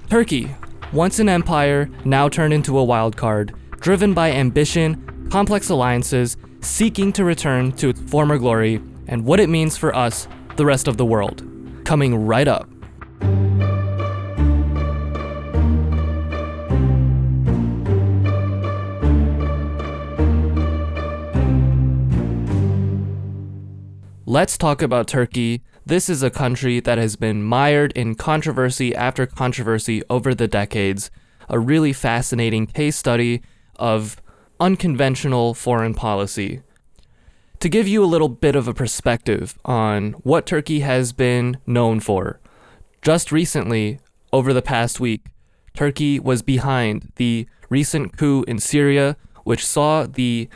Turkey, once an empire, now turned into a wild card, driven by ambition, complex alliances, seeking to return to its former glory, and what it means for us, the rest of the world. Coming right up. Let's talk about Turkey. This is a country that has been mired in controversy after controversy over the decades, a really fascinating case study of unconventional foreign policy. To give you a little bit of a perspective on what Turkey has been known for, just recently, over the past week, Turkey was behind the recent coup in Syria, which saw the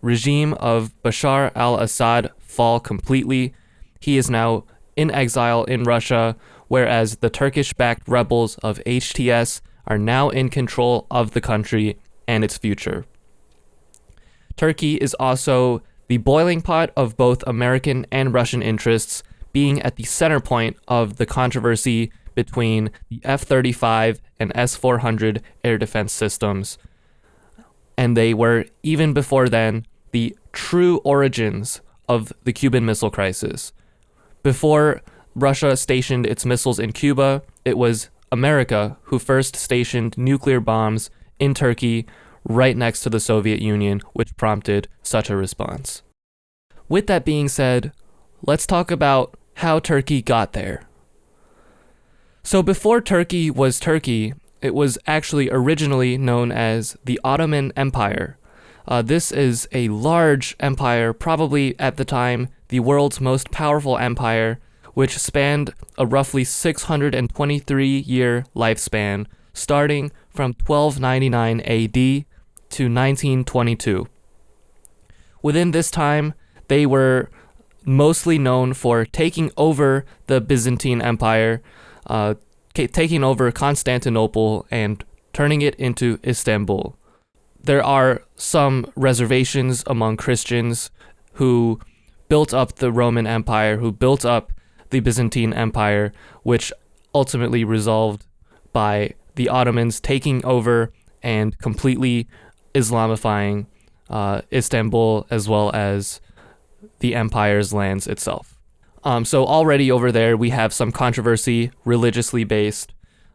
regime of Bashar al-Assad fall completely. He is now in exile in Russia, whereas the Turkish-backed rebels of HTS are now in control of the country and its future. Turkey is also the boiling pot of both American and Russian interests, being at the center point of the controversy between the F-35 and S-400 air defense systems. And they were, even before then, the true origins of the Cuban Missile Crisis. Before Russia stationed its missiles in Cuba, it was America who first stationed nuclear bombs in Turkey right next to the Soviet Union, which prompted such a response. With that being said, let's talk about how Turkey got there. So before Turkey was Turkey, it was actually originally known as the Ottoman Empire. This is a large empire, probably at the time the world's most powerful empire, which spanned a roughly 623-year lifespan, starting from 1299 AD to 1922. Within this time, they were mostly known for taking over the Byzantine Empire, taking over Constantinople, and turning it into Istanbul. There are some reservations among Christians who built up the Roman Empire, who built up the Byzantine Empire, which ultimately resolved by the Ottomans taking over and completely Islamifying Istanbul as well as the empire's lands itself. So already over there we have some controversy, religiously based,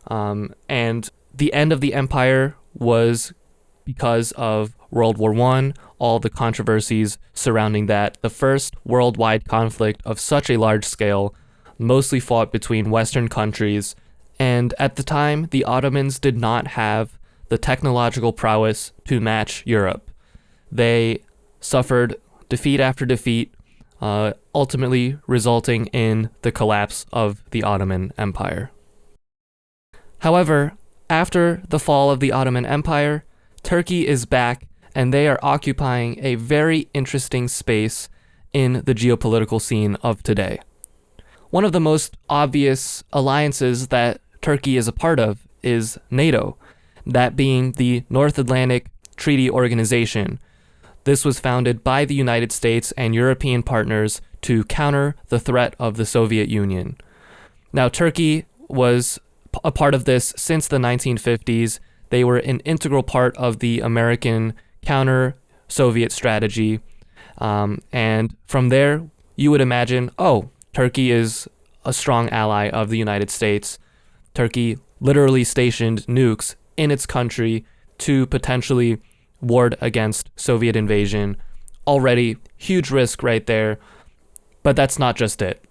and the end of the empire was because of World War I, all the controversies surrounding that, the first worldwide conflict of such a large scale, mostly fought between Western countries, and at the time, the Ottomans did not have the technological prowess to match Europe. They suffered defeat after defeat, ultimately resulting in the collapse of the Ottoman Empire. However, after the fall of the Ottoman Empire, Turkey is back, and they are occupying a very interesting space in the geopolitical scene of today. One of the most obvious alliances that Turkey is a part of is NATO, that being the North Atlantic Treaty Organization. This was founded by the United States and European partners to counter the threat of the Soviet Union. Now, Turkey was a part of this since the 1950s. They were an integral part of the American counter-Soviet strategy. And from there, you would imagine, Turkey is a strong ally of the United States. Turkey literally stationed nukes in its country to potentially ward against Soviet invasion. Already huge risk right there, but that's not just it.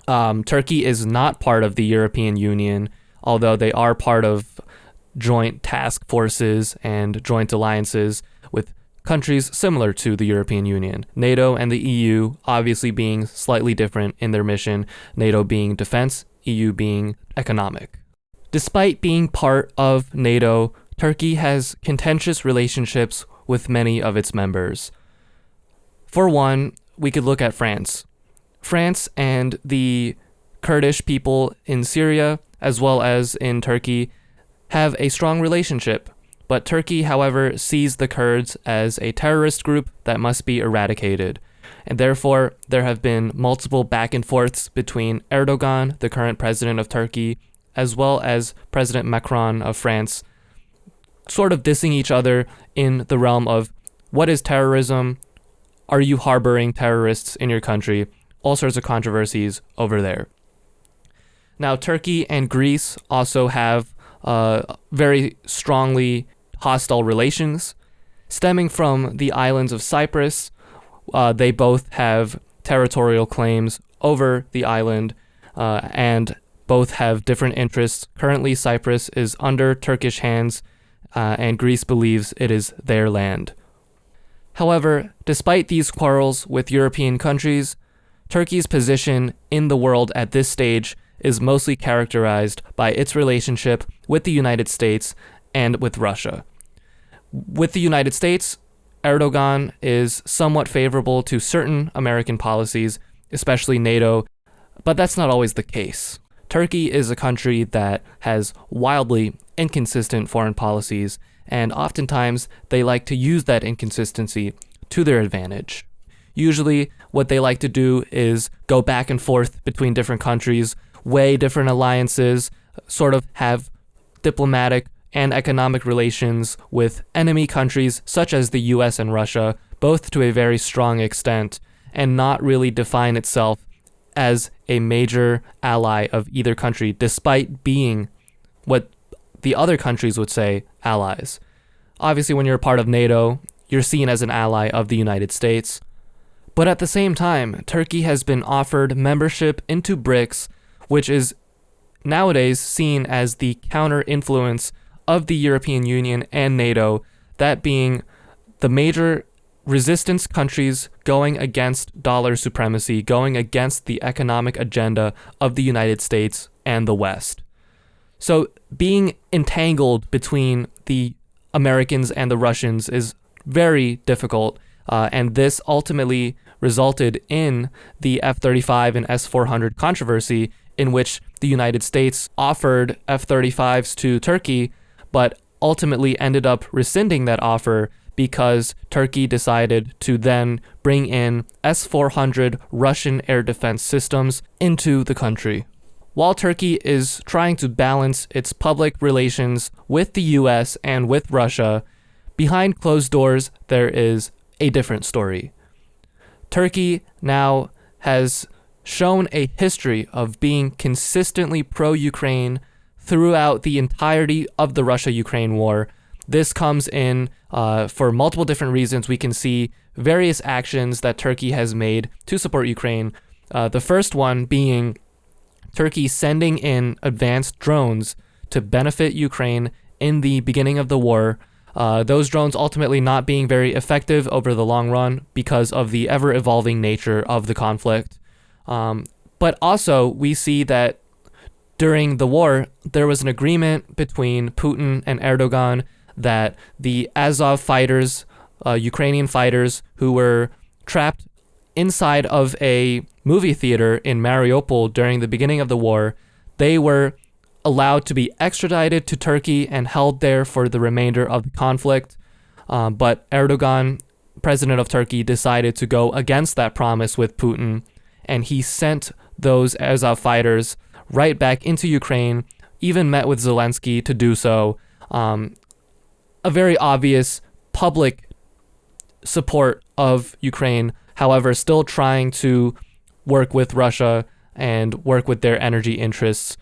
Turkey is not part of the European Union, although they are part of joint task forces and joint alliances with countries similar to the European Union. NATO and the EU obviously being slightly different in their mission, NATO being defense, EU being economic. Despite being part of NATO, Turkey has contentious relationships with many of its members. For one, we could look at France. France and the Kurdish people in Syria, as well as in Turkey, have a strong relationship, but Turkey, however, sees the Kurds as a terrorist group that must be eradicated, and therefore there have been multiple back and forths between Erdogan, the current president of Turkey, as well as President Macron of France, sort of dissing each other in the realm of what is terrorism? Are you harboring terrorists in your country? All sorts of controversies over there. Now, Turkey and Greece also have very strongly hostile relations. Stemming from the islands of Cyprus, they both have territorial claims over the island, and both have different interests. Currently, Cyprus is under Turkish hands, and Greece believes it is their land. However, despite these quarrels with European countries, Turkey's position in the world at this stage is mostly characterized by its relationship with the United States and with Russia. With the United States, Erdogan is somewhat favorable to certain American policies, especially NATO, but that's not always the case. Turkey is a country that has wildly inconsistent foreign policies, and oftentimes they like to use that inconsistency to their advantage. Usually, what they like to do is go back and forth between different countries, weigh different alliances, sort of have diplomatic and economic relations with enemy countries such as the US and Russia, both to a very strong extent, and not really define itself as a major ally of either country, despite being what the other countries would say allies. Obviously, when you're a part of NATO, you're seen as an ally of the United States. But at the same time, Turkey has been offered membership into BRICS, which is nowadays seen as the counter-influence of the European Union and NATO, that being the major resistance countries going against dollar supremacy, going against the economic agenda of the United States and the West. So being entangled between the Americans and the Russians is very difficult, and this ultimately resulted in the F-35 and S-400 controversy, in which the United States offered F-35s to Turkey, but ultimately ended up rescinding that offer because Turkey decided to then bring in S-400 Russian air defense systems into the country. While Turkey is trying to balance its public relations with the US and with Russia, behind closed doors there is a different story. Turkey now has shown a history of being consistently pro-Ukraine throughout the entirety of the Russia-Ukraine war. This comes in for multiple different reasons. We can see various actions that Turkey has made to support Ukraine. The first one being Turkey sending in advanced drones to benefit Ukraine in the beginning of the war. Those drones ultimately not being very effective over the long run because of the ever-evolving nature of the conflict. But also, we see that during the war, there was an agreement between Putin and Erdogan that the Azov fighters, Ukrainian fighters who were trapped inside of a movie theater in Mariupol during the beginning of the war, they were allowed to be extradited to Turkey and held there for the remainder of the conflict. But Erdogan, president of Turkey, decided to go against that promise with Putin, and he sent those Azov fighters right back into Ukraine, even met with Zelensky to do so. A very obvious public support of Ukraine, however, still trying to work with Russia and work with their energy interests,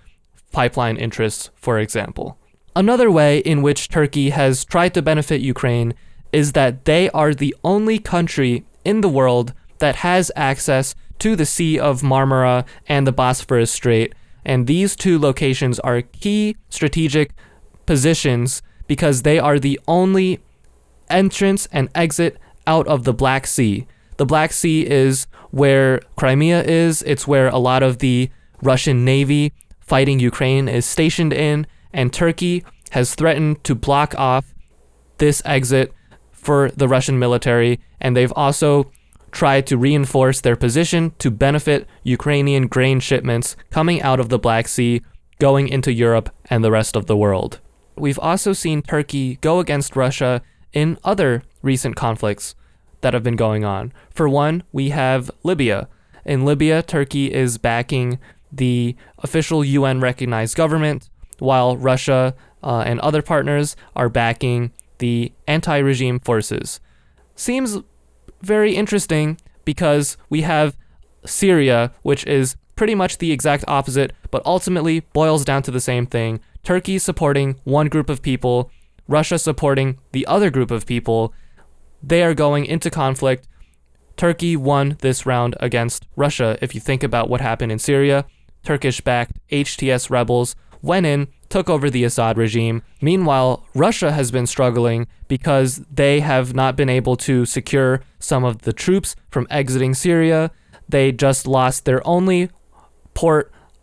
pipeline interests, for example. Another way in which Turkey has tried to benefit Ukraine is that they are the only country in the world that has access to the Sea of Marmara and the Bosphorus Strait, and these two locations are key strategic positions because they are the only entrance and exit out of the Black Sea. The Black Sea is where Crimea is. It's where a lot of the Russian Navy fighting Ukraine is stationed in, and Turkey has threatened to block off this exit for the Russian military, and they've also tried to reinforce their position to benefit Ukrainian grain shipments coming out of the Black Sea, going into Europe and the rest of the world. We've also seen Turkey go against Russia in other recent conflicts that have been going on. For one, we have Libya. In Libya, Turkey is backing the official UN recognized government, while Russia and other partners are backing the anti-regime forces. Seems very interesting because we have Syria, which is pretty much the exact opposite, but ultimately boils down to the same thing. Turkey supporting one group of people, Russia supporting the other group of people. They are going into conflict. Turkey won this round against Russia. If you think about what happened in Syria, Turkish-backed HTS rebels went in, took over the Assad regime. Meanwhile, Russia has been struggling because they have not been able to secure some of the troops from exiting Syria. They just lost their only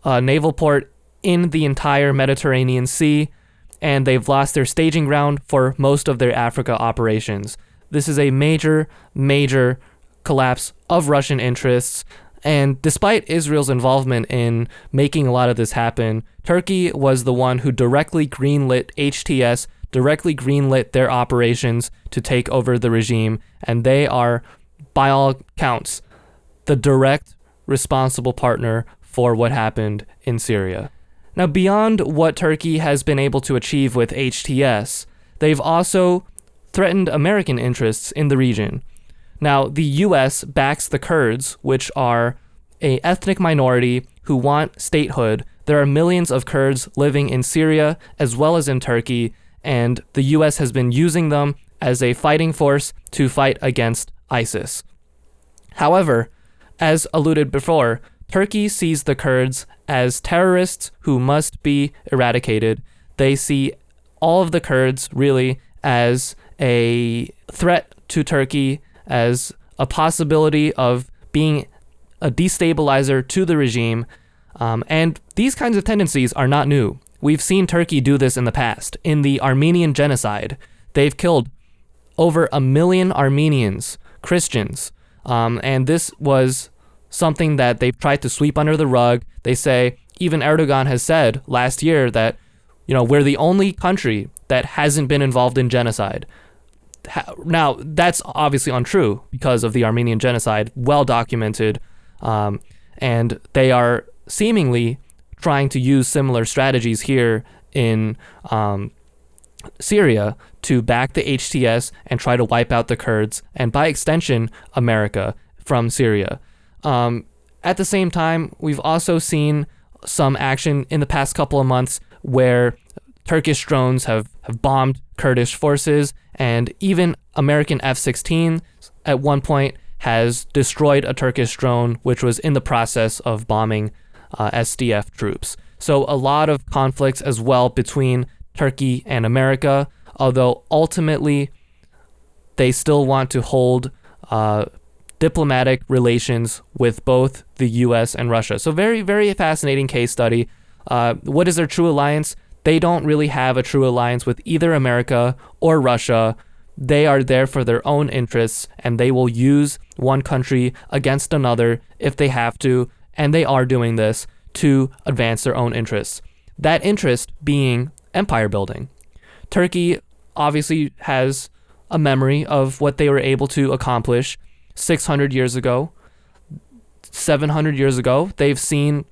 naval port in the entire Mediterranean Sea, and they've lost their staging ground for most of their Africa operations. This is a major, major collapse of Russian interests. And despite Israel's involvement in making a lot of this happen, Turkey was the one who directly greenlit HTS, directly greenlit their operations to take over the regime, and they are, by all counts, the direct responsible partner for what happened in Syria. Now, beyond what Turkey has been able to achieve with HTS, they've also threatened American interests in the region. Now, the U.S. backs the Kurds, which are an ethnic minority who want statehood. There are millions of Kurds living in Syria as well as in Turkey, and the U.S. has been using them as a fighting force to fight against ISIS. However, as alluded before, Turkey sees the Kurds as terrorists who must be eradicated. They see all of the Kurds really as a threat to Turkey, as a possibility of being a destabilizer to the regime. And these kinds of tendencies are not new. We've seen Turkey do this in the past. In the Armenian genocide, they've killed over 1 million Armenians, Christians. And this was something that they've tried to sweep under the rug. They say, even Erdogan has said last year that, we're the only country that hasn't been involved in genocide. Now, that's obviously untrue because of the Armenian genocide, well documented, and they are seemingly trying to use similar strategies here in Syria to back the HTS and try to wipe out the Kurds, and by extension, America from Syria. At the same time, we've also seen some action in the past couple of months where Turkish drones have bombed Kurdish forces, and even American F-16 at one point has destroyed a Turkish drone which was in the process of bombing SDF troops. So a lot of conflicts as well between Turkey and America, although ultimately they still want to hold diplomatic relations with both the US and Russia. So very, very fascinating case study. What is their true alliance? They don't really have a true alliance with either America or Russia. They are there for their own interests, and they will use one country against another if they have to, and they are doing this to advance their own interests. That interest being empire building. Turkey obviously has a memory of what they were able to accomplish 600 years ago, 700 years ago. They've seen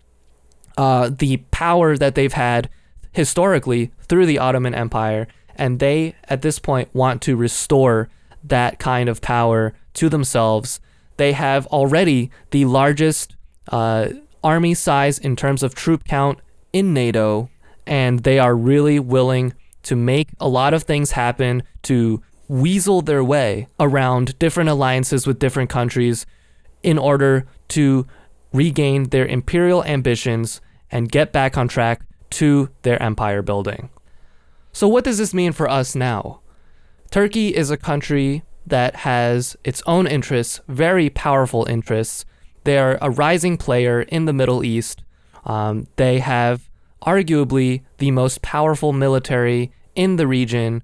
the power that they've had historically through the Ottoman Empire, and they, at this point, want to restore that kind of power to themselves. They have already the largest army size in terms of troop count in NATO, and they are really willing to make a lot of things happen to weasel their way around different alliances with different countries in order to regain their imperial ambitions and get back on track to their empire building. So what does this mean for us now? Turkey is a country that has its own interests, very powerful interests. They are a rising player in the Middle East. They have arguably the most powerful military in the region,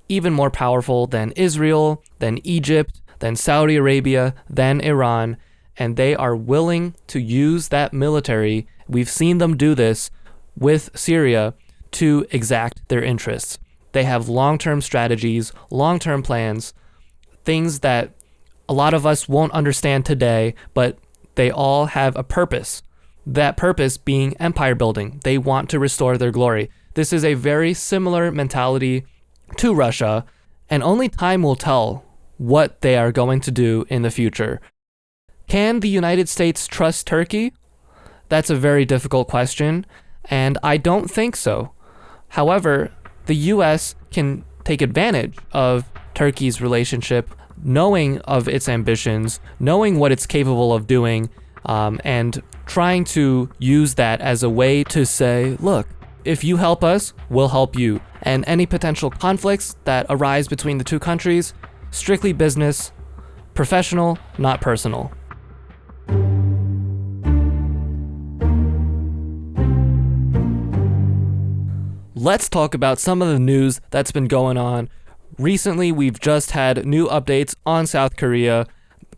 even more powerful than Israel, than Egypt, than Saudi Arabia, than Iran, and they are willing to use that military. We've seen them do this with Syria to exact their interests. They have long-term strategies, long-term plans, things that a lot of us won't understand today, but they all have a purpose. That purpose being empire building. They want to restore their glory. This is a very similar mentality to Russia, and only time will tell what they are going to do in the future. Can the United States trust Turkey? That's a very difficult question, and I don't think so. However, the US can take advantage of Turkey's relationship, knowing of its ambitions, knowing what it's capable of doing, and trying to use that as a way to say, look, if you help us, we'll help you. And any potential conflicts that arise between the two countries, strictly business, professional, not personal. Let's talk about some of the news that's been going on. Recently, we've just had new updates on South Korea.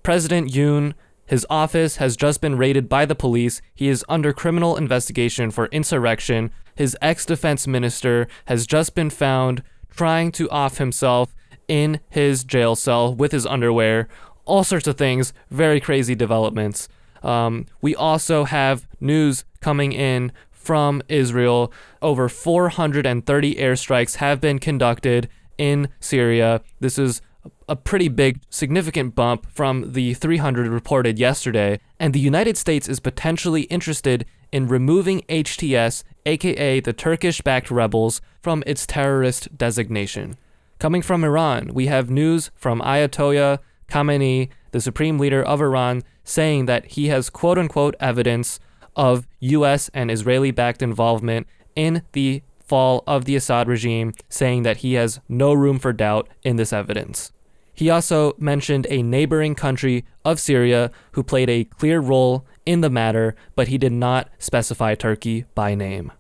President Yoon, his office has just been raided by the police. He is under criminal investigation for insurrection. His ex-defense minister has just been found trying to off himself in his jail cell with his underwear. All sorts of things, very crazy developments. We also have news coming in from Israel. Over 430 airstrikes have been conducted in Syria. This is a pretty big, significant bump from the 300 reported yesterday, and the United States is potentially interested in removing HTS, aka the Turkish-backed rebels, from its terrorist designation. Coming from Iran, we have news from Ayatollah Khamenei, the supreme leader of Iran, saying that he has quote-unquote evidence of US and Israeli-backed involvement in the fall of the Assad regime, saying that he has no room for doubt in this evidence. He also mentioned a neighboring country of Syria who played a clear role in the matter, but he did not specify Turkey by name.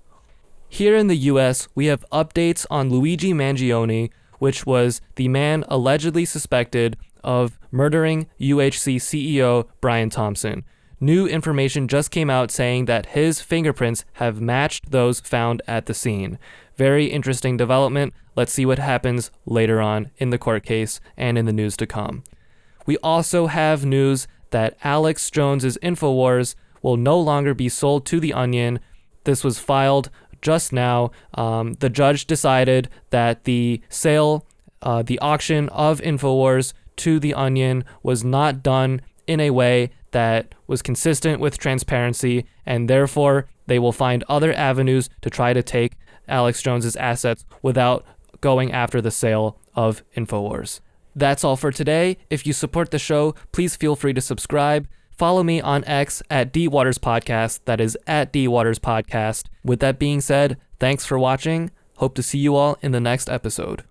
Here in the US, we have updates on Luigi Mangione, which was the man allegedly suspected of murdering UHC CEO Brian Thompson. New information just came out saying that his fingerprints have matched those found at the scene. Very interesting development. Let's see what happens later on in the court case and in the news to come. We also have news that Alex Jones's Infowars will no longer be sold to The Onion. This was filed just now. The judge decided that the sale, the auction of Infowars to The Onion was not done in a way that was consistent with transparency, and therefore they will find other avenues to try to take Alex Jones's assets without going after the sale of Infowars. That's all for today. If you support the show, please feel free to subscribe. Follow me on X at DWatersPodcast. That is at DWatersPodcast. With that being said, thanks for watching. Hope to see you all in the next episode.